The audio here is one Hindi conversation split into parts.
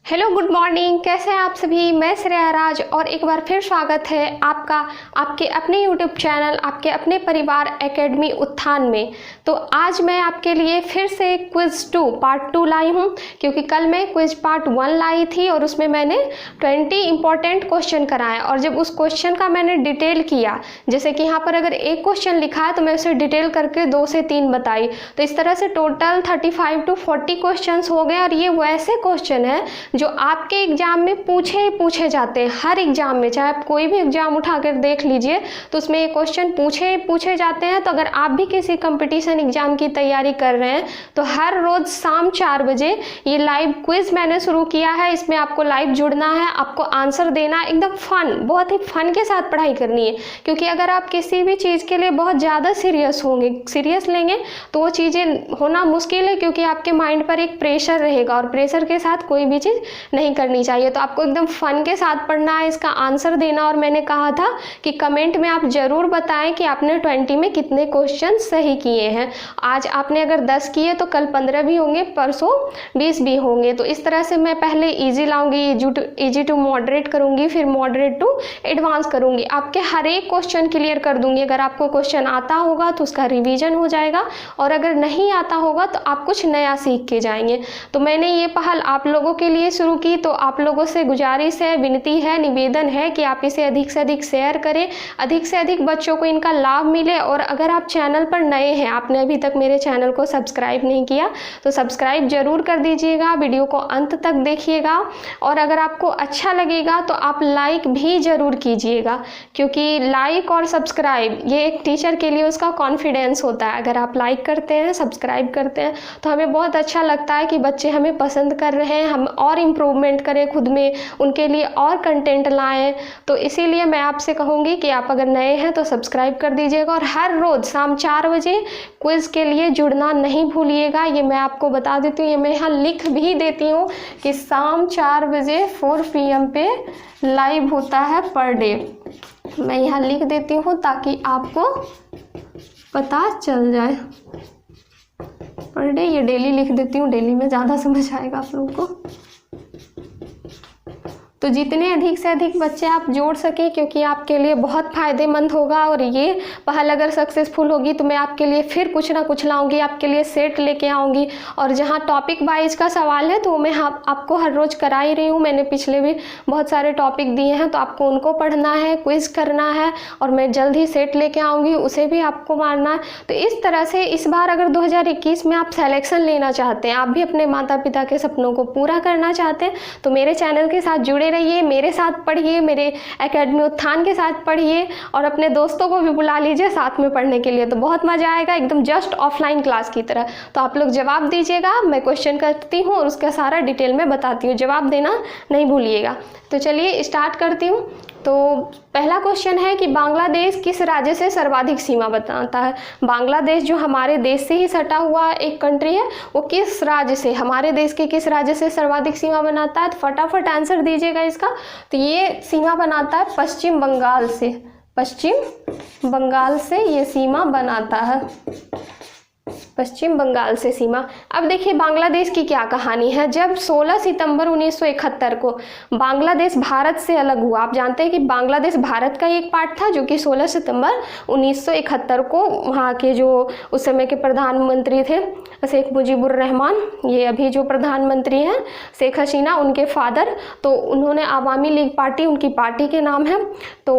हेलो गुड मॉर्निंग, कैसे हैं आप सभी। मैं श्रेया राज और एक बार फिर स्वागत है आपका आपके अपने यूट्यूब चैनल आपके अपने परिवार एकेडमी उत्थान में। तो आज मैं आपके लिए फिर से क्विज़ 2 पार्ट 2 लाई हूँ, क्योंकि कल मैं क्विज़ पार्ट 1 लाई थी और उसमें मैंने 20 इंपॉर्टेंट क्वेश्चन कराए। और जब उस क्वेश्चन का मैंने डिटेल किया, जैसे कि यहाँ पर अगर एक क्वेश्चन लिखा है तो मैं उसे डिटेल करके 2 से 3 बताई, तो इस तरह से टोटल 35 to 40 क्वेश्चन हो गए। और ये वैसे क्वेश्चन है जो आपके एग्जाम में पूछे जाते हैं। हर एग्जाम में, चाहे आप कोई भी एग्जाम उठाकर देख लीजिए, तो उसमें ये क्वेश्चन पूछे जाते हैं। तो अगर आप भी किसी कंपटीशन एग्जाम की तैयारी कर रहे हैं तो हर रोज शाम 4 बजे ये लाइव क्विज मैंने शुरू किया है। इसमें आपको लाइव जुड़ना है, आपको आंसर देना, एकदम फन, बहुत ही फन के साथ पढ़ाई करनी है। क्योंकि अगर आप किसी भी चीज़ के लिए बहुत ज़्यादा सीरियस लेंगे तो वो चीज़ें होना मुश्किल है, क्योंकि आपके माइंड पर एक प्रेशर रहेगा और प्रेशर के साथ कोई भी चीज़ नहीं करनी चाहिए। तो आपको एकदम फन के साथ पढ़ना है, इसका आंसर देना। और मैंने कहा था कि कमेंट में आप ज़रूर बताएं कि आपने 20 में कितने क्वेश्चन सही किए हैं। आज आपने अगर 10 किए तो कल 15 भी होंगे, परसों 20 भी होंगे। तो इस तरह से मैं पहले इजी लाऊंगी, इजी टू मॉडरेट करूंगी, फिर मॉडरेट टू एडवांस करूंगी। आपके हर एक क्वेश्चन क्लियर कर दूंगी। अगर आपको क्वेश्चन आता होगा तो उसका रिवीजन हो जाएगा, और अगर नहीं आता होगा तो आप कुछ नया सीख के जाएंगे। तो मैंने ये पहल आप लोगों के लिए शुरू की, तो आप लोगों से गुजारिश है, विनती है, निवेदन है कि आप इसे अधिक से अधिक शेयर करें, अधिक से अधिक बच्चों को इनका लाभ मिले। और अगर आप चैनल पर नए हैं, आपने अभी तक मेरे चैनल को सब्सक्राइब नहीं किया तो सब्सक्राइब जरूर कर दीजिएगा, वीडियो को अंत तक देखिएगा। और अगर आपको अच्छा लगेगा तो आप लाइक भी ज़रूर कीजिएगा, क्योंकि लाइक और सब्सक्राइब ये एक टीचर के लिए उसका कॉन्फिडेंस होता है। अगर आप लाइक करते हैं, सब्सक्राइब करते हैं तो हमें बहुत अच्छा लगता है कि बच्चे हमें पसंद कर रहे हैं, हम और इम्प्रूवमेंट करें खुद में, उनके लिए और कंटेंट लाएं। तो इसीलिए मैं आपसे कहूँगी कि आप अगर नए हैं तो सब्सक्राइब कर दीजिएगा, और हर रोज़ शाम 4 बजे क्विज़ के लिए जुड़ना नहीं भूलिएगा। ये मैं आपको बता देती हूँ, ये मैं यहाँ लिख भी देती हूँ कि शाम 4 बजे 4 PM पे लाइव होता है पर डे। मैं यहाँ लिख देती हूँ ताकि आपको पता चल जाए। पर डे ये डेली लिख देती हूँ, डेली में ज़्यादा समझ आएगा आप लोगों को। तो जितने अधिक से अधिक बच्चे आप जोड़ सकें, क्योंकि आपके लिए बहुत फ़ायदेमंद होगा। और ये पहल अगर सक्सेसफुल होगी तो मैं आपके लिए फिर कुछ ना कुछ लाऊंगी, आपके लिए सेट लेके आऊँगी। और जहाँ टॉपिक वाइज का सवाल है तो मैं आपको हर रोज़ करा ही रही हूँ। मैंने पिछले भी बहुत सारे टॉपिक दिए हैं, तो आपको उनको पढ़ना है, क्विज़ करना है, और मैं जल्द ही सेट लेके आऊँगी, उसे भी आपको मारना है। तो इस तरह से इस बार अगर 2021 में आप सेलेक्शन लेना चाहते हैं, आप भी अपने माता पिता के सपनों को पूरा करना चाहते हैं, तो मेरे चैनल के साथ जुड़े रहिए, मेरे साथ पढ़िए, मेरे एकेडमी उत्थान के साथ पढ़िए, और अपने दोस्तों को भी बुला लीजिए साथ में पढ़ने के लिए। तो बहुत मज़ा आएगा, एकदम जस्ट ऑफलाइन क्लास की तरह। तो आप लोग जवाब दीजिएगा, मैं क्वेश्चन करती हूँ और उसका सारा डिटेल में बताती हूँ, जवाब देना नहीं भूलिएगा। तो चलिए स्टार्ट करती हूँ। तो पहला क्वेश्चन है कि बांग्लादेश किस राज्य से सर्वाधिक सीमा बनाता है। बांग्लादेश जो हमारे देश से ही सटा हुआ एक कंट्री है, वो किस राज्य से, हमारे देश के किस राज्य से सर्वाधिक सीमा बनाता है। तो फटाफट आंसर दीजिएगा इसका। तो ये सीमा बनाता है पश्चिम बंगाल से, पश्चिम बंगाल से ये सीमा बनाता है, पश्चिम बंगाल से सीमा। अब देखिए बांग्लादेश की क्या कहानी है। जब 16 सितंबर 1971 को बांग्लादेश भारत से अलग हुआ, आप जानते हैं कि बांग्लादेश भारत का एक पार्ट था, जो कि 16 सितंबर 1971 को वहाँ के जो उस समय के प्रधानमंत्री थे शेख मुजीबुर रहमान, ये अभी जो प्रधानमंत्री हैं शेख हसीना, उनके फादर, तो उन्होंने आवामी लीग पार्टी, उनकी पार्टी के नाम है, तो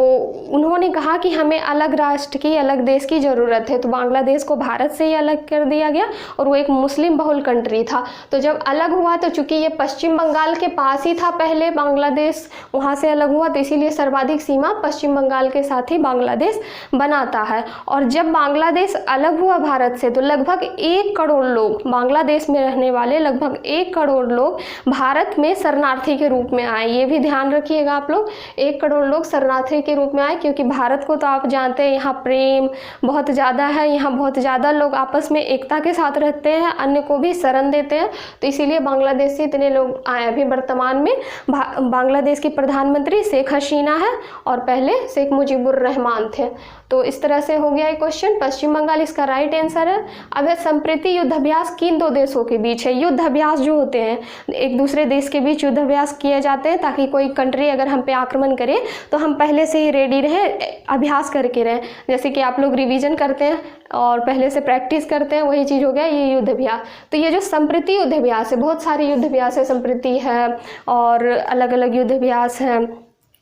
उन्होंने कहा कि हमें अलग राष्ट्र की, अलग देश की ज़रूरत है। तो बांग्लादेश को भारत से ही अलग कर दिया गया, और वो एक मुस्लिम बहुल कंट्री था। तो जब अलग हुआ तो चूंकि ये पश्चिम बंगाल के पास ही था पहले बांग्लादेश, वहाँ से अलग हुआ, तो इसीलिए सर्वाधिक सीमा पश्चिम बंगाल के साथ ही बांग्लादेश बनाता है। और जब बांग्लादेश अलग हुआ भारत से तो लगभग 1 करोड़ लोग, बांग्लादेश में रहने वाले लगभग 1 करोड़ लोग भारत में शरणार्थी के रूप में आए। ये भी ध्यान रखिएगा आप लोग, 1 करोड़ लोग शरणार्थी के रूप में आए, क्योंकि भारत को तो आप जानते हैं यहाँ प्रेम बहुत ज़्यादा है, यहाँ बहुत ज़्यादा लोग आपस में एकता के साथ रहते हैं, अन्य को भी शरण देते हैं, तो इसीलिए बांग्लादेश से इतने लोग आए। अभी वर्तमान में बांग्लादेश की प्रधानमंत्री शेख हसीना है और पहले शेख मुजीबुर रहमान थे। तो इस तरह से हो गया ये क्वेश्चन। पश्चिम बंगाल इसका राइट आंसर है। अब है संप्रीति युद्ध अभ्यास किन दो देशों के बीच है? युद्ध अभ्यास जो होते हैं, एक दूसरे देश के बीच युद्ध अभ्यास किए जाते हैं ताकि कोई कंट्री अगर हम पे आक्रमण करे तो हम पहले से ही रेडी रहें, अभ्यास करके रहें। जैसे कि आप लोग रिवीजन करते हैं और पहले से प्रैक्टिस करते हैं, वही चीज़ हो गया ये युद्ध अभ्यास। तो ये जो संप्रीति युद्ध अभ्यास है, बहुत सारे युद्ध अभ्यास है, संप्रीति है और अलग अलग युद्ध अभ्यास है।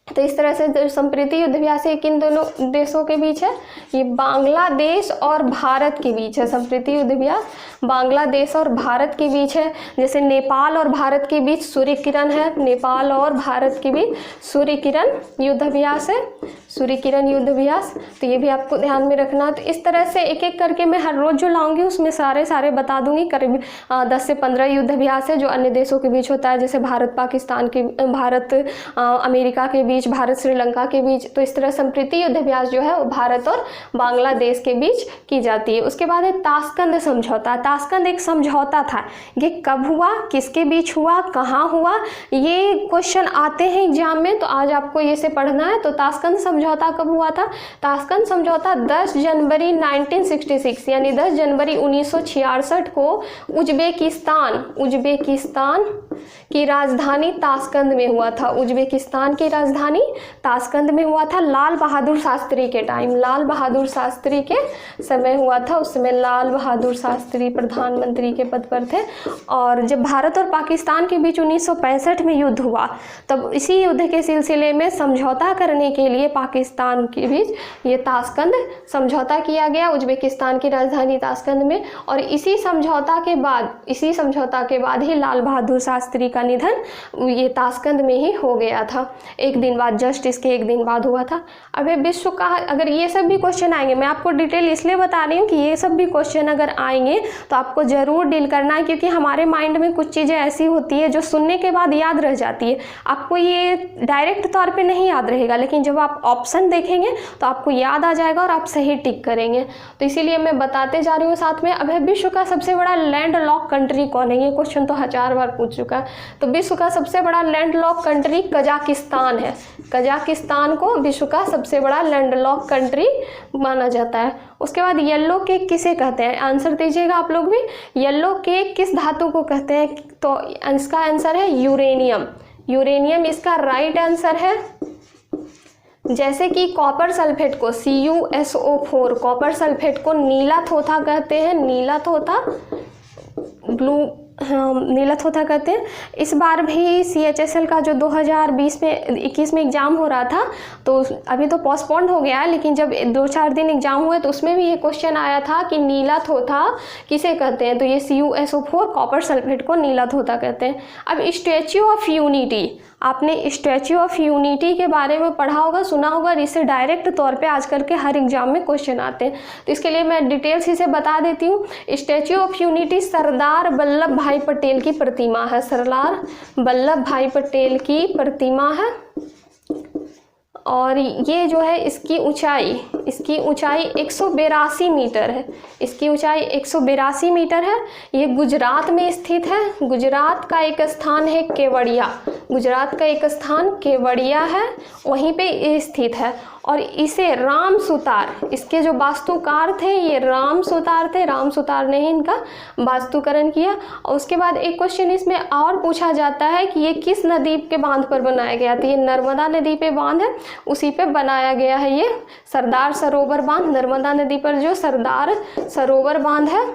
तो इस तरह से जो संप्रीति युद्ध अभ्यास है किन दोनों देशों के बीच है? ये बांग्लादेश और भारत के बीच है। संप्रीति युद्ध अभ्यास बांग्लादेश और भारत के बीच है। जैसे नेपाल और भारत के बीच सूर्य किरण है, नेपाल और भारत के बीच सूर्य किरण युद्ध अभ्यास है, सूर्य किरण युद्ध अभ्यास। तो ये भी आपको ध्यान में रखना। तो इस तरह से एक एक करके मैं हर रोज़ जो लाऊंगी उसमें सारे बता दूंगी। करीब 10 से 15 युद्ध अभ्यास है जो अन्य देशों के बीच होता है, जैसे भारत पाकिस्तान के, भारत अमेरिका के बीच, भारत श्रीलंका के बीच। तो इस तरह संप्रीति युद्ध अभ्यास जो है वो भारत और बांग्लादेश के बीच की जाती है। उसके बाद है ताशकंद समझौता। ताशकंद एक समझौता था, ये कब हुआ, किसके बीच हुआ, कहाँ हुआ, ये क्वेश्चन आते हैं एग्जाम में, तो आज आपको ये से पढ़ना है। तो ताशकंद समझौता कब हुआ था? ताशकंद समझौता 10 जनवरी 1966 यानी 10 जनवरी 1966 को उज्बेकिस्तान की राजधानी ताशकंद में हुआ था। उज्बेकिस्तान की राजधानी ताशकंद में हुआ था। लाल बहादुर शास्त्री के टाइम, लाल बहादुर शास्त्री के समय हुआ था। उस समय लाल बहादुर शास्त्री प्रधानमंत्री के पद पर थे। और जब भारत और पाकिस्तान के बीच 1965 में युद्ध हुआ, तब इसी युद्ध के सिलसिले में समझौता करने के लिए पाकिस्तान के बीच ये ताशकंद समझौता किया गया, उज्बेकिस्तान की राजधानी ताशकंद में। और इसी समझौता के बाद ही लाल बहादुर शास्त्री का निधन ये ताशकंद में ही हो गया था। एक दिन बाद, जस्ट इसके एक दिन बाद हुआ था। अब विश्व का, अगर ये सब भी क्वेश्चन आएंगे, मैं आपको डिटेल इसलिए बता रही हूँ कि ये सब भी क्वेश्चन अगर आएंगे तो आपको ज़रूर डील करना है, क्योंकि हमारे माइंड में कुछ चीज़ें ऐसी होती है जो सुनने के बाद याद रह जाती है। आपको ये डायरेक्ट तौर पे नहीं याद रहेगा, लेकिन जब आप ऑप्शन देखेंगे तो आपको याद आ जाएगा और आप सही टिक करेंगे। तो इसीलिए मैं बताते जा रही हूँ साथ में। अब विश्व का सबसे बड़ा लैंड लॉक कंट्री कौन है? ये क्वेश्चन तो 1000 बार पूछ चुका है। तो विश्व का सबसे बड़ा लैंड लॉक कंट्री कजाकिस्तान है। कजाकिस्तान को विश्व का सबसे बड़ा लैंड लॉक कंट्री माना जाता है। उसके बाद येलो केक किसे कहते हैं? आंसर दीजिएगा आप लोग भी। येलो केक किस धातु को कहते हैं? तो इसका आंसर है यूरेनियम। यूरेनियम इसका राइट आंसर है। जैसे कि कॉपर सल्फेट को CuSO4, कॉपर सल्फेट को नीला थोथा कहते हैं, नीला थोथा, नीला थोथा कहते हैं। इस बार भी CHSL का जो 2021 में एग्ज़ाम हो रहा था, तो अभी तो पोस्टपोन्ड हो गया है, लेकिन जब 2-4 दिन एग्ज़ाम हुए तो उसमें भी ये क्वेश्चन आया था कि नीला थोथा किसे कहते हैं? तो ये CuSO4 कॉपर सल्फेट को नीला थोथा कहते हैं। अब स्टैच्यू ऑफ यूनिटी, आपने स्टैच्यू ऑफ यूनिटी के बारे में पढ़ा होगा, सुना होगा, और इससे डायरेक्ट तौर पे आजकल के हर एग्जाम में क्वेश्चन आते हैं। तो इसके लिए मैं डिटेल्स इसे बता देती हूँ। Statue of unity Sardar Vallabh भाई पटेल की प्रतिमा है, सरदार वल्लभ भाई पटेल की प्रतिमा है। और ये जो है इसकी ऊंचाई 182 मीटर है। इसकी ऊंचाई 182 मीटर है। ये गुजरात में स्थित है। गुजरात का एक स्थान है केवड़िया, गुजरात का एक स्थान केवड़िया है, वहीं पे स्थित है। और इसे राम सुतार, इसके जो वास्तुकार थे ये राम सुतार थे, राम सुतार ने ही इनका वास्तुकरण किया। और उसके बाद एक क्वेश्चन इसमें और पूछा जाता है कि ये किस नदी के बांध पर बनाया गया था? ये नर्मदा नदी पे बांध है, उसी पे बनाया गया है ये सरदार सरोवर बांध। नर्मदा नदी पर जो सरदार सरोवर बांध है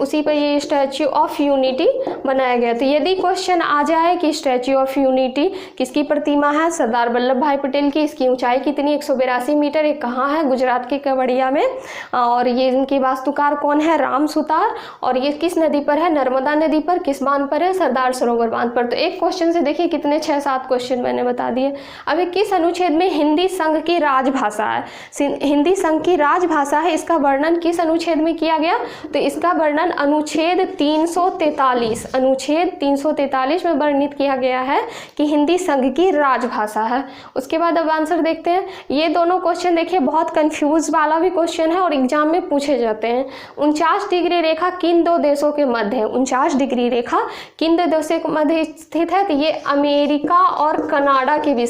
उसी पर ये स्टैच्यू ऑफ यूनिटी बनाया गया। तो यदि क्वेश्चन आ जाए कि स्टैच्यू ऑफ यूनिटी किसकी प्रतिमा है? सरदार वल्लभ भाई पटेल की। इसकी ऊंचाई कितनी? 182 मीटर। ये कहाँ है? गुजरात के केवड़िया में। और ये इनकी वास्तुकार कौन है? राम सुतार। और ये किस नदी पर है? नर्मदा नदी पर। किस बांध पर है? सरदार सरोवर बांध पर। तो एक क्वेश्चन से देखिए कितने 6-7 क्वेश्चन मैंने बता दिए। अब किस अनुच्छेद में हिंदी संघ की राजभाषा है? हिंदी संघ की राजभाषा है, इसका वर्णन किस अनुच्छेद में किया गया? तो इसका वर्णन अनुच्छेद 343, अनुच्छेद 343 में वर्णित किया गया है कि हिंदी संघ की राजभाषा है। उसके बाद अब आंसर देखते हैं। ये दोनों दोनों क्वेश्चन देखिए बहुत कंफ्यूज वाला भी क्वेश्चन है और एग्जाम में पूछे जाते हैं। 49 डिग्री रेखा किन दो देशों के मध्य है? 49 डिग्री रेखा किन दो देशों के मध्य स्थित है? तो ये अमेरिका और कनाडा के बीच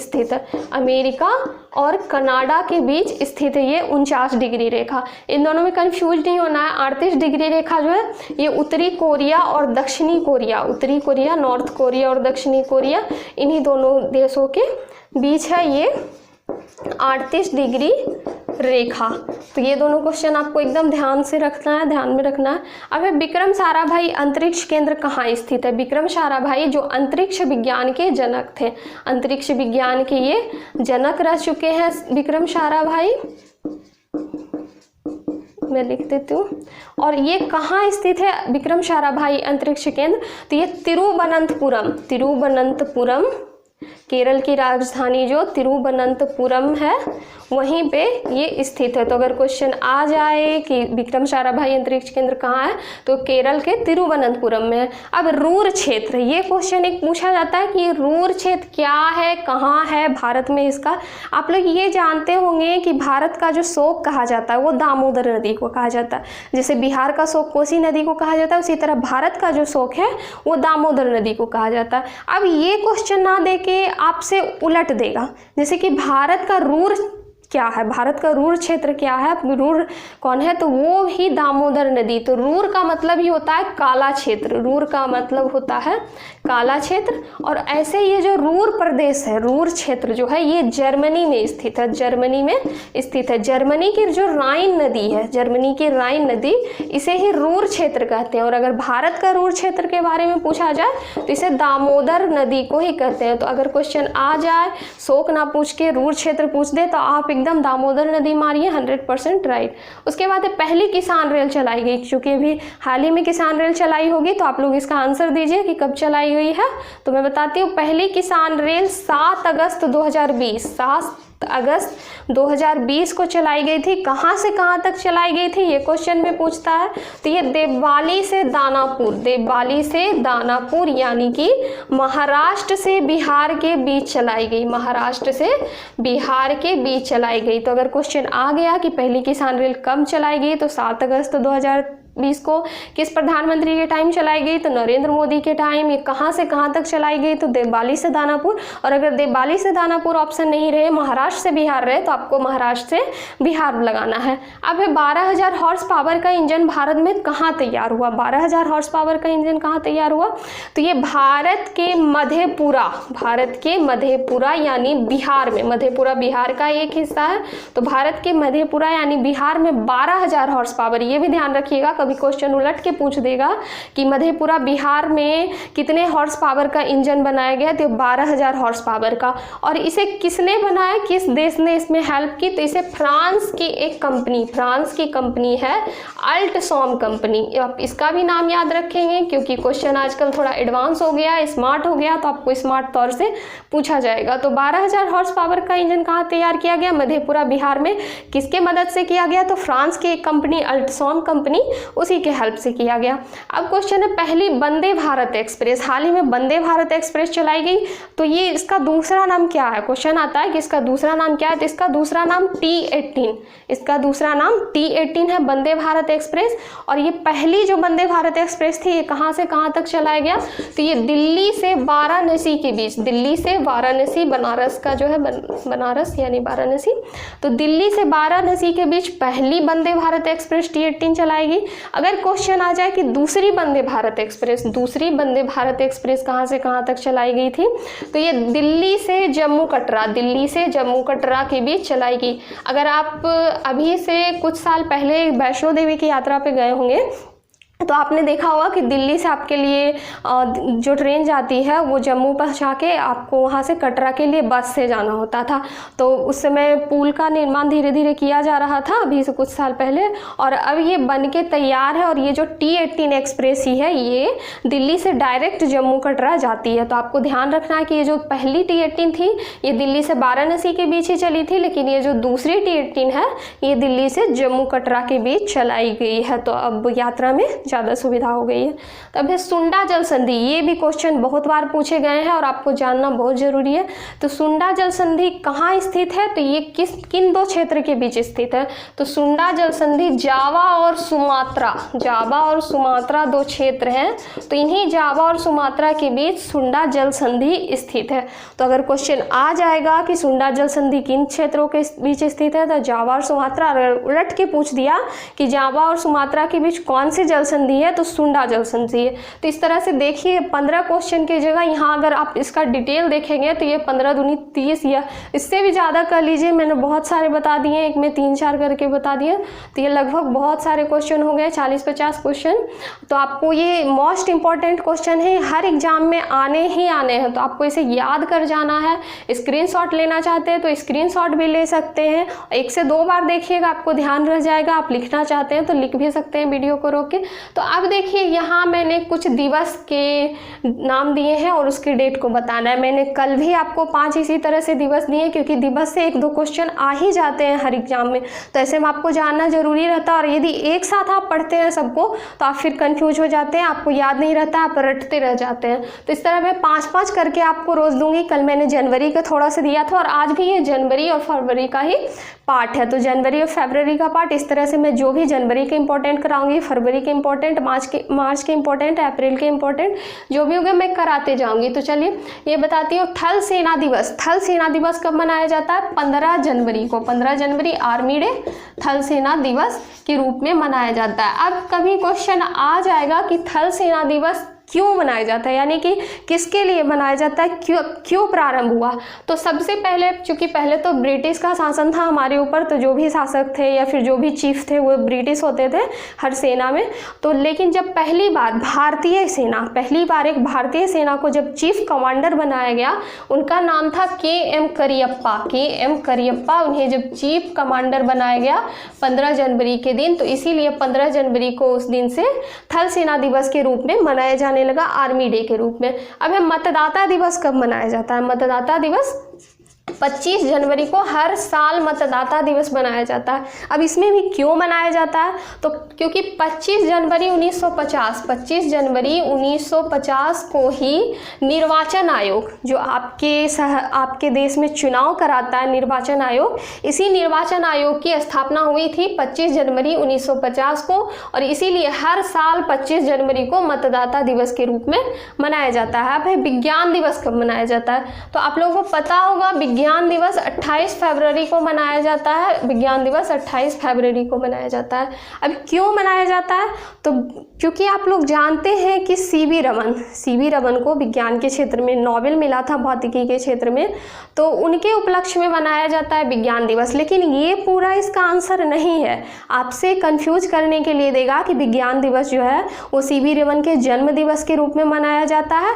स्थित है। अमेरिका और कनाडा के बीच स्थित है ये 49 डिग्री रेखा। इन दोनों में कंफ्यूज नहीं होना है। 38 डिग्री रेखा जो है ये उत्तरी कोरिया और दक्षिणी कोरिया, उत्तरी कोरिया, नॉर्थ कोरिया और दक्षिणी कोरिया, इन्हीं दोनों देशों के बीच है ये 38 डिग्री रेखा। तो ये दोनों क्वेश्चन आपको एकदम ध्यान से रखना है, ध्यान में रखना है। अब है विक्रम साराभाई अंतरिक्ष केंद्र कहाँ स्थित है? विक्रम साराभाई जो अंतरिक्ष विज्ञान के जनक थे, अंतरिक्ष विज्ञान के ये जनक रह चुके हैं विक्रम साराभाई, मैं लिख देती हूँ। और ये कहाँ स्थित है विक्रम साराभाई अंतरिक्ष केंद्र? तो ये तिरुवनंतपुरम, तिरुवनंतपुरम, केरल की राजधानी जो तिरुवनंतपुरम है वहीं पे ये स्थित है। तो अगर क्वेश्चन आ जाए कि विक्रम साराभाई अंतरिक्ष केंद्र कहाँ है, तो केरल के तिरुवनंतपुरम में है। अब रूर क्षेत्र, ये क्वेश्चन एक पूछा जाता है कि रूर क्षेत्र क्या है, कहाँ है भारत में इसका? आप लोग ये जानते होंगे कि भारत का जो शोक कहा जाता है वो दामोदर नदी को कहा जाता है। जैसे बिहार का शोक कोसी नदी को कहा जाता है, उसी तरह भारत का जो शोक है वो दामोदर नदी को कहा जाता है। अब ये क्वेश्चन ना दे के आपसे उलट देगा, जैसे कि भारत का रूर क्या है, भारत का रूर क्षेत्र क्या है, रूर कौन है? तो वो ही दामोदर नदी। तो रूर का मतलब ही होता है काला क्षेत्र, रूर का मतलब होता है काला क्षेत्र। और ऐसे ये जो रूर प्रदेश है, रूर क्षेत्र जो है ये जर्मनी में स्थित है, जर्मनी में स्थित है। जर्मनी की जो राइन नदी है, जर्मनी की राइन नदी, इसे ही रूर क्षेत्र कहते हैं। और अगर भारत का रूर क्षेत्र के बारे में पूछा जाए तो इसे दामोदर नदी को ही कहते हैं। तो अगर क्वेश्चन आ जाए शोक ना पूछ के रूर क्षेत्र पूछ दे तो आप एकदम दामोदर नदी मारिए, 100% राइट। उसके बाद पहली किसान रेल चलाई गई, क्योंकि अभी हाल ही में किसान रेल चलाई होगी, तो आप लोग इसका आंसर दीजिए कि कब चलाई गई है। तो मैं बताती हूँ, पहली किसान रेल 7 अगस्त 2020, 7 अगस्त 2020 को चलाई गई थी। कहाँ से कहाँ तक चलाई गई थी ये क्वेश्चन में पूछता है। तो ये देवबाली से दानापुर, देवबाली से दानापुर यानी कि महाराष्ट्र से बिहार के बीच चलाई गई, महाराष्ट्र से बिहार के बीच चलाई गई। तो अगर क्वेश्चन आ गया कि पहली किसान रेल कब चलाई गई, तो 7 अगस्त 2020 को किस प्रधानमंत्री के टाइम चलाई गई? तो नरेंद्र मोदी के टाइम। ये कहाँ से कहाँ तक चलाई गई? तो देवबाली से दानापुर। और अगर देवबाली से दानापुर ऑप्शन नहीं रहे, महाराष्ट्र से बिहार रहे, तो आपको महाराष्ट्र से बिहार लगाना है। अब है 12,000 हॉर्स पावर का इंजन भारत में कहाँ तैयार हुआ? 12,000 हॉर्स पावर का इंजन कहाँ तैयार हुआ? तो ये भारत के मधेपुरा, भारत के मधेपुरा यानी बिहार में, मधेपुरा बिहार का एक हिस्सा है। तो भारत के मधेपुरा यानी बिहार में 12,000 हॉर्स पावर, ये भी ध्यान रखिएगा, कभी क्वेश्चन उलट के पूछ देगा कि मधेपुरा बिहार में कितने हॉर्स पावर का इंजन बनाया गया, तो 12,000 हॉर्स पावर का। और इसे किसने बनाया, किस देश ने इसमें हेल्प की? तो इसे फ्रांस की एक कंपनी, फ्रांस की कंपनी है अल्टसॉम कंपनी। आप इसका भी नाम याद रखेंगे क्योंकि क्वेश्चन आजकल थोड़ा एडवांस हो गया, स्मार्ट हो गया, तो आपको स्मार्ट तौर से पूछा जाएगा। तो 12,000 हॉर्स पावर का इंजन कहाँ तैयार किया गया? मधेपुरा बिहार में। किसके मदद से किया गया? तो फ्रांस की एक कंपनी अल्टसॉम कंपनी, उसी के हेल्प से किया गया। अब क्वेश्चन है, पहली वंदे भारत एक्सप्रेस, हाल ही में वंदे भारत एक्सप्रेस चलाई गई, तो ये इसका दूसरा नाम क्या है? क्वेश्चन आता है कि इसका दूसरा नाम क्या है? तो इसका दूसरा नाम T18, इसका दूसरा नाम T18 है, वंदे भारत एक्सप्रेस। और ये पहली जो वंदे भारत एक्सप्रेस थी, ये कहाँ से कहाँ तक चलाया गया? तो ये दिल्ली से वाराणसी के बीच, दिल्ली से वाराणसी, बनारस का जो है बनारस यानी वाराणसी, तो दिल्ली से वाराणसी के बीच पहली वंदे भारत एक्सप्रेस T18 चलाएगी। अगर क्वेश्चन आ जाए कि दूसरी वंदे भारत एक्सप्रेस, दूसरी वंदे भारत एक्सप्रेस कहाँ से कहाँ तक चलाई गई थी, तो ये दिल्ली से जम्मू कटरा, दिल्ली से जम्मू कटरा के बीच चलाई गई। अगर आप अभी से कुछ साल पहले वैष्णो देवी की यात्रा पे गए होंगे तो आपने देखा होगा कि दिल्ली से आपके लिए जो ट्रेन जाती है वो जम्मू पहुंचा के आपको वहां से कटरा के लिए बस से जाना होता था। तो उस समय पुल का निर्माण धीरे धीरे किया जा रहा था अभी से कुछ साल पहले, और अब ये बन के तैयार है। और ये जो T18 एक्सप्रेस ही है ये दिल्ली से डायरेक्ट जम्मू कटरा जाती है। तो आपको ध्यान रखना है कि ये जो पहली T18 थी ये दिल्ली से वाराणसी के बीच ही चली थी, लेकिन ये जो दूसरी T18 है ये दिल्ली से जम्मू कटरा के बीच चलाई गई है। तो अब यात्रा में ज़्यादा सुविधा हो गई है। तो अब है सुंडा जल संधि, ये भी क्वेश्चन बहुत बार पूछे गए हैं और आपको जानना बहुत ज़रूरी है। तो सुंडा जल संधि कहाँ स्थित है, तो ये किन दो क्षेत्र के बीच स्थित है, तो सुंडा जल संधि जावा और सुमात्रा दो क्षेत्र हैं, तो इन्हीं जावा और सुमात्रा के बीच सुंडा जल संधि स्थित है। तो अगर क्वेश्चन आ जाएगा कि सुंडा जल संधि किन क्षेत्रों के बीच स्थित है, तो जावा और सुमात्रा, अगर उलट के पूछ दिया कि जावा और सुमात्रा के बीच कौन सी जल संधि है, तो सुंडा जल संधि है। तो इस तरह से देखिए 15 क्वेश्चन की जगह यहाँ अगर आप इसका डिटेल देखेंगे तो ये 15 दूनी 30 या इससे भी ज़्यादा कर लीजिए, मैंने बहुत सारे बता दिए, एक में 3-4 करके बता दिए, तो ये लगभग बहुत सारे क्वेश्चन हो गए, 40-50 क्वेश्चन। तो आपको ये मोस्ट इंपॉर्टेंट क्वेश्चन है, हर एग्जाम में आने ही आने हैं, तो आपको इसे याद कर जाना है। स्क्रीनशॉट लेना चाहते हैं तो स्क्रीनशॉट भी ले सकते हैं, 1 से 2 बार देखिएगा, आपको ध्यान रह जाएगा। आप लिखना चाहते हैं तो लिख भी सकते हैं वीडियो को रोक के। तो अब देखिए यहाँ मैंने कुछ दिवस के नाम दिए हैं और उसके डेट को बताना है। मैंने कल भी आपको 5 इसी तरह से दिवस दिए, क्योंकि दिवस से 1-2 क्वेश्चन आ ही जाते हैं हर एग्जाम में, तो ऐसे में आपको जानना जरूरी रहता है। और यदि एक साथ आप पढ़ते हैं सबको तो आप फिर कंफ्यूज हो जाते हैं, आपको याद नहीं रहता, आप रटते रह जाते हैं। तो इस तरह मैं 5-5 करके आपको रोज दूंगी। कल मैंने जनवरी का थोड़ा सा दिया था और आज भी ये जनवरी और फरवरी का ही पार्ट है। तो जनवरी और फरवरी का पार्ट इस तरह से मैं जो भी जनवरी के इंपॉर्टेंट कराऊंगी, फरवरी के इंपॉर्टेंट, मार्च के इंपॉर्टेंट, अप्रैल के इंपॉर्टेंट, जो भी होगा मैं कराते जाऊंगी। तो चलिए ये बताती हूँ। थल सेना दिवस, थल सेना दिवस कब मनाया जाता है, 15 जनवरी को। 15 जनवरी आर्मी डे थल सेना दिवस के रूप में मनाया जाता है। अब कभी क्वेश्चन आ जाएगा कि थल सेना दिवस क्यों मनाया जाता है, यानी कि किसके लिए मनाया जाता है, क्यों प्रारंभ हुआ। तो सबसे पहले, चूंकि पहले तो ब्रिटिश का शासन था हमारे ऊपर, तो जो भी शासक थे या फिर जो भी चीफ थे वो ब्रिटिश होते थे हर सेना में। तो लेकिन जब पहली बार एक भारतीय सेना को जब चीफ कमांडर बनाया गया, उनका नाम था के.एम. करियप्पा। उन्हें जब चीफ कमांडर बनाया गया 15 जनवरी के दिन, तो इसीलिए 15 जनवरी को उस दिन से थल सेना दिवस के रूप में मनाया जाने लगा, आर्मी डे के रूप में। अब है मतदाता दिवस कब मनाया जाता है। मतदाता दिवस 25 जनवरी को हर साल मतदाता दिवस मनाया जाता है। अब इसमें भी क्यों मनाया जाता है, तो क्योंकि 25 जनवरी 1950 को ही निर्वाचन आयोग, जो आपके देश में चुनाव कराता है निर्वाचन आयोग, इसी निर्वाचन आयोग की स्थापना हुई थी 25 जनवरी 1950 को, और इसीलिए हर साल 25 जनवरी को मतदाता दिवस के रूप में मनाया जाता है। अब है विज्ञान दिवस कब मनाया जाता है, तो आप लोगों को पता होगा विज्ञान दिवस 28 फरवरी को मनाया जाता है। विज्ञान दिवस 28 फरवरी को मनाया जाता है। अब क्यों मनाया जाता है, तो क्योंकि आप लोग जानते हैं कि सीवी रमन को विज्ञान के क्षेत्र में नोबेल मिला था, भौतिकी के क्षेत्र में, तो उनके उपलक्ष्य में मनाया जाता है विज्ञान दिवस। लेकिन ये पूरा इसका आंसर नहीं है, आपसे कंफ्यूज करने के लिए देगा कि विज्ञान दिवस जो है वो सीवी रमन के जन्म दिवस के रूप में मनाया जाता है।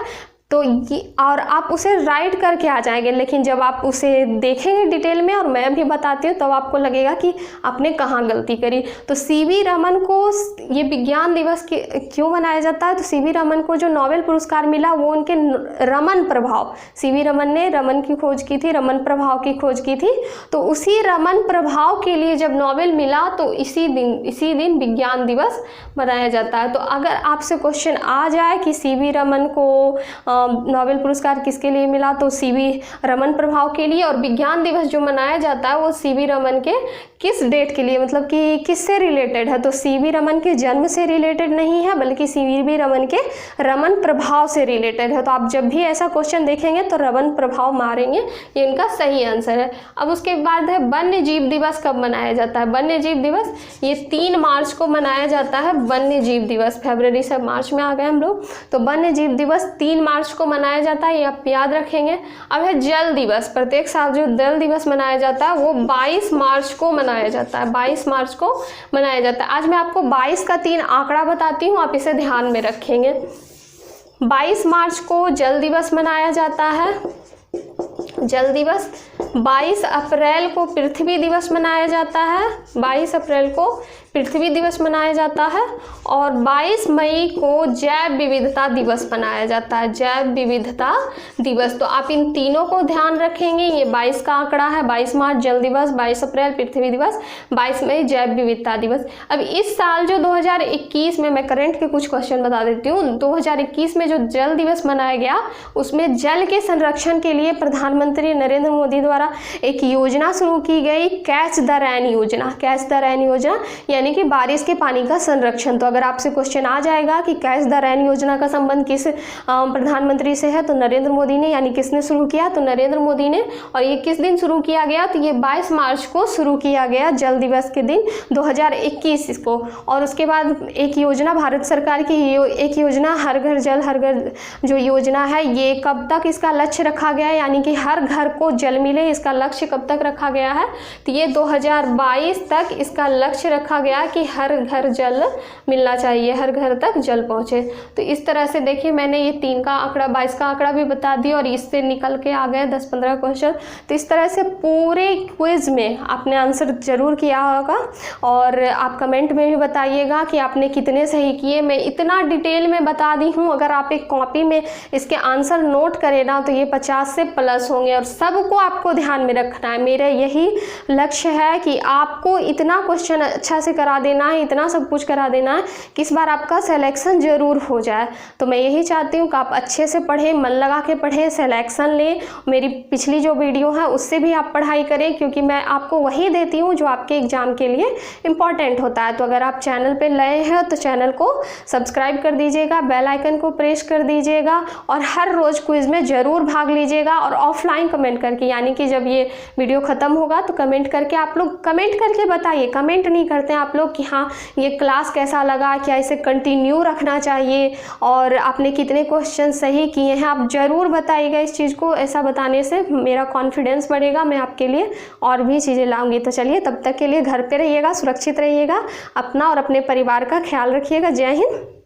तो ये, और आप उसे राइट करके आ जाएंगे, लेकिन जब आप उसे देखेंगे डिटेल में और मैं भी बताती हूँ तब आपको लगेगा कि आपने कहाँ गलती करी। तो सीवी रमन को ये विज्ञान दिवस क्यों मनाया जाता है, तो सीवी रमन को जो नोबेल पुरस्कार मिला वो उनके रमन प्रभाव, सीवी रमन ने रमन की खोज की थी, रमन प्रभाव की खोज की थी, तो उसी रमन प्रभाव के लिए जब नोबेल मिला तो इसी दिन विज्ञान दिवस मनाया जाता है। तो अगर आपसे क्वेश्चन आ जाए कि सीवी रमन को नोबेल पुरस्कार किसके लिए मिला, तो सीवी रमन प्रभाव के लिए, और विज्ञान दिवस जो मनाया जाता है वो सीवी रमन के किस डेट के लिए, मतलब कि किससे रिलेटेड है, तो सीवी रमन के जन्म से रिलेटेड नहीं है बल्कि सीवी रमन के रमन प्रभाव से रिलेटेड है। तो आप जब भी ऐसा क्वेश्चन देखेंगे तो रमन प्रभाव मारेंगे, ये इनका सही आंसर है। अब उसके बाद है वन्य जीव दिवस कब मनाया जाता है। वन्य जीव दिवस ये 3 मार्च को मनाया जाता है। वन्य जीव दिवस, फरवरी से मार्च में आ गए हम लोग, तो वन्य जीव दिवस 3 मार्च को मनाया जाता है, ये आप याद रखेंगे। अब है जल दिवस, प्रत्येक साल जो जल दिवस मनाया जाता है वो 22 मार्च को मनाया जाता है, 22 मार्च को मनाया जाता है। आज मैं आपको 22 का 3 आंकड़ा बताती हूँ, आप इसे ध्यान में रखेंगे। 22 मार्च को जल दिवस मनाया जाता है, जल दिवस। 22 अप्रैल को पृथ्वी दिवस मनाया जाता है, 22 अप्रैल को पृथ्वी दिवस मनाया जाता है और 22 मई को जैव विविधता दिवस मनाया जाता है, जैव विविधता दिवस। तो आप इन तीनों को ध्यान रखेंगे। ये 22 का आंकड़ा है, 22 मार्च जल दिवस, 22 अप्रैल पृथ्वी दिवस, 22 मई जैव विविधता दिवस। अब इस साल जो 2021 में, मैं करंट के कुछ क्वेश्चन बता देती हूँ, 2021 में जो जल दिवस मनाया गया उसमें जल के संरक्षण के लिए प्रधानमंत्री नरेंद्र मोदी द्वारा एक योजना शुरू की गई, कैच द रेन योजना। कैच द रेन योजना यानी कि बारिश के पानी का संरक्षण। तो अगर आपसे क्वेश्चन आ जाएगा कि कैच द रेन योजना का संबंध किस प्रधानमंत्री से है, तो नरेंद्र मोदी ने, यानी किसने शुरू किया, तो नरेंद्र मोदी ने। और ये किस दिन शुरू किया गया, तो ये 22 मार्च को शुरू किया गया, जल दिवस के दिन 2021 को। और उसके बाद एक योजना भारत सरकार की एक योजना हर घर जल हर घर जो योजना है, ये कब तक इसका लक्ष्य रखा गया है, यानी कि हर घर को जल मिले, इसका लक्ष्य कब तक रखा गया है, तो ये 2022 तक इसका लक्ष्य रखा गया कि हर घर जल मिलना चाहिए, हर घर तक जल पहुंचे। तो इस तरह से देखिए मैंने ये 3 का आंकड़ा, 22 का आंकड़ा भी बता दिया और इससे निकल के आ गए 10-15 क्वेश्चन। तो इस तरह से पूरे क्विज में आपने आंसर जरूर किया होगा और आप कमेंट में भी बताइएगा कि आपने कितने सही किए। मैं इतना डिटेल में बता दी हूँ, अगर आप एक कॉपी में इसके आंसर नोट करें ना तो ये 50 से प्लस होंगे और सबको आपको ध्यान में रखना है। मेरा यही लक्ष्य है कि आपको इतना क्वेश्चन अच्छा से करा देना है, इतना सब कुछ करा देना है कि इस बार आपका सिलेक्शन जरूर हो जाए। तो मैं यही चाहती हूँ कि आप अच्छे से पढ़ें, मन लगा के पढ़ें, सिलेक्शन लें। मेरी पिछली जो वीडियो है उससे भी आप पढ़ाई करें, क्योंकि मैं आपको वही देती हूँ जो आपके एग्जाम के लिए इम्पॉर्टेंट होता है। तो अगर आप चैनल पे नए हैं तो चैनल को सब्सक्राइब कर दीजिएगा, बेल आइकन को प्रेस कर दीजिएगा और हर रोज़ क्विज में ज़रूर भाग लीजिएगा। और ऑफलाइन कमेंट करके, यानी कि जब ये वीडियो ख़त्म होगा तो कमेंट करके आप लोग कमेंट करके बताइए। कमेंट नहीं करते हैं आप लोग कि हाँ ये क्लास कैसा लगा, क्या इसे कंटिन्यू रखना चाहिए और आपने कितने क्वेश्चन सही किए हैं, आप ज़रूर बताइएगा इस चीज़ को। ऐसा बताने से मेरा कॉन्फिडेंस बढ़ेगा, मैं आपके लिए और भी चीज़ें लाऊंगी। तो चलिए तब तक के लिए घर पे रहिएगा, सुरक्षित रहिएगा, अपना और अपने परिवार का ख्याल रखिएगा। जय हिंद।